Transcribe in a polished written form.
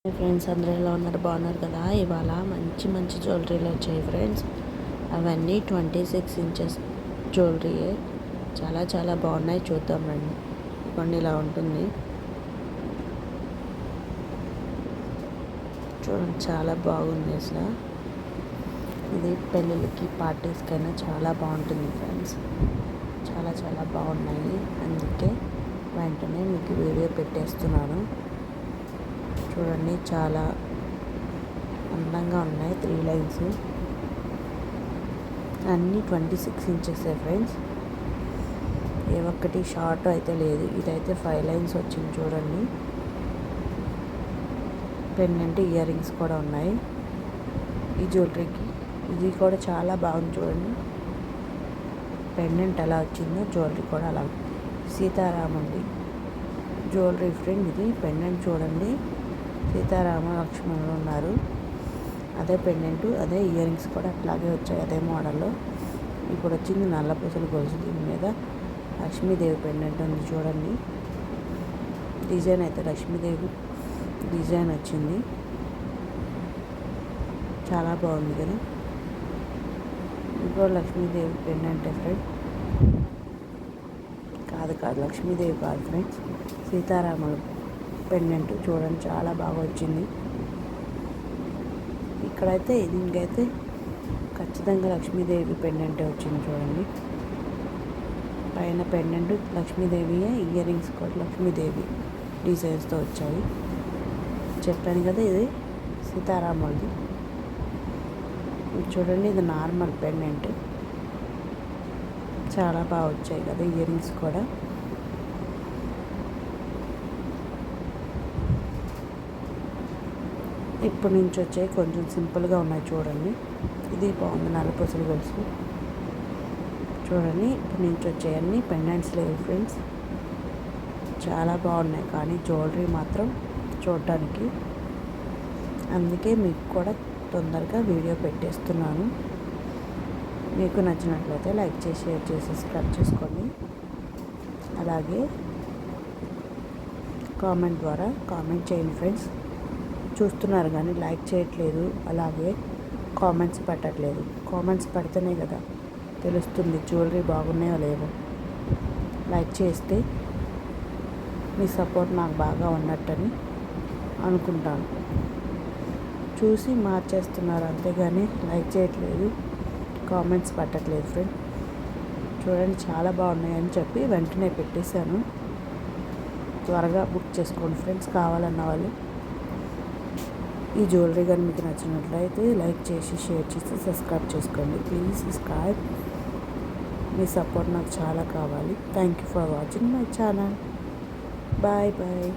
Friends అందరూ ఎలా ఉన్నారు? బాగున్నారు కదా? ఇవాళ మంచి మంచి జ్యువెలరీలు వచ్చాయి ఫ్రెండ్స్. అవన్నీ 26 ఇంచెస్ జ్యువెలరీయే. చాలా చాలా బాగున్నాయి. చూద్దాం రండి. ఇవ్వండి, ఇలా ఉంటుంది చూడండి, చాలా బాగుంది అసలు. ఇది పెళ్ళిళ్ళకి పార్టీస్కైనా చాలా బాగుంటుంది ఫ్రెండ్స్. చాలా చాలా బాగున్నాయి, అందుకే వెంటనే మీకు వీడియో పెట్టేస్తున్నాను. చూడండి, చాలా అందంగా ఉన్నాయి. 3 లైన్స్ అన్నీ 26 ఇంచెస్ ఫ్రెండ్స్. ఏ ఒక్కటి షార్ట్ అయితే లేదు. ఇదైతే 5 లైన్స్ వచ్చింది చూడండి. పెండెంట్ ఇయర్ రింగ్స్ కూడా ఉన్నాయి ఈ జ్యువెలరీకి. ఇది కూడా చాలా బాగుంది చూడండి. పెండెంట్ ఎలా వచ్చిందో జ్యువెలరీ కూడా అలా. సీతారాముడి జ్యువెలరీ ఫ్రెండ్. ఇది పెండెంట్ చూడండి, సీతారామ లక్ష్మణులు ఉన్నారు. అదే పెండెంట్, అదే ఇయర్ రింగ్స్ కూడా అట్లాగే వచ్చాయి, అదే మోడల్లో. ఇప్పుడు వచ్చింది నల్ల పూసలు గొలుసు. దీని మీద లక్ష్మీదేవి పెండెంట్ ఉంది చూడండి. డిజైన్ అయితే లక్ష్మీదేవి డిజైన్ వచ్చింది. చాలా బాగుంది కదా. ఇంకో లక్ష్మీదేవి పెండెంట్ ఫ్రెండ్. కాదు లక్ష్మీదేవి కాదు ఫ్రెండ్స్, సీతారాములు పెండెంట్ చూడండి, చాలా బాగా వచ్చింది. ఇక్కడైతే దీనికైతే ఖచ్చితంగా లక్ష్మీదేవి పెండెంటే వచ్చింది చూడండి. పైన పెండెంట్ లక్ష్మీదేవి, ఇయర్ రింగ్స్ కూడా లక్ష్మీదేవి డిజైన్స్తో వచ్చాయి. చెప్పాను కదా, ఇది సీతారాములది. చూడండి, ఇది నార్మల్ పెండెంట్. చాలా బాగా వచ్చాయి కదా ఇయర్ రింగ్స్ కూడా. ఇప్పటి నుంచి వచ్చాయి, కొంచెం సింపుల్గా ఉన్నాయి చూడండి. ఇది బాగుంది, నల్ల పూసలు గొలుసు చూడండి. ఇప్పటి నుంచి వచ్చాయన్నీ పెండెంట్స్ లేవు ఫ్రెండ్స్. చాలా బాగున్నాయి, కానీ జ్యువెలరీ మాత్రం చూడటానికి. అందుకే మీకు కూడా తొందరగా వీడియో పెట్టేస్తున్నాను. మీకు నచ్చినట్లయితే లైక్ చేసి, షేర్ చేసి, సబ్స్క్రైబ్ చేసుకోండి. అలాగే కామెంట్ ద్వారా కామెంట్ చేయండి ఫ్రెండ్స్. చూస్తున్నారు కానీ లైక్ చేయట్లేదు, అలాగే కామెంట్స్ పెట్టట్లేదు. కామెంట్స్ పెడితేనే కదా తెలుస్తుంది జ్యువెలరీ బాగున్నాయో లేవో. లైక్ చేస్తే మీ సపోర్ట్ నాకు బాగా ఉన్నట్టని అనుకుంటాను. చూసి మార్చేస్తున్నారు, అంతేగాని లైక్ చేయట్లేదు, కామెంట్స్ పెట్టట్లేదు ఫ్రెండ్. చూడండి, చాలా బాగున్నాయని చెప్పి వెంటనే పెట్టేశాను. త్వరగా బుక్ చేసుకోండి ఫ్రెండ్స్, కావాలన్న వాళ్ళు. ఈ జ్యువెలరీ కానీ మీకు నచ్చినట్లయితే లైక్ చేసి, షేర్ చేసి, సబ్స్క్రైబ్ చేసుకోండి. Please subscribe. మీ సపోర్ట్ నాకు చాలా కావాలి. Thank you for watching my channel. Bye bye.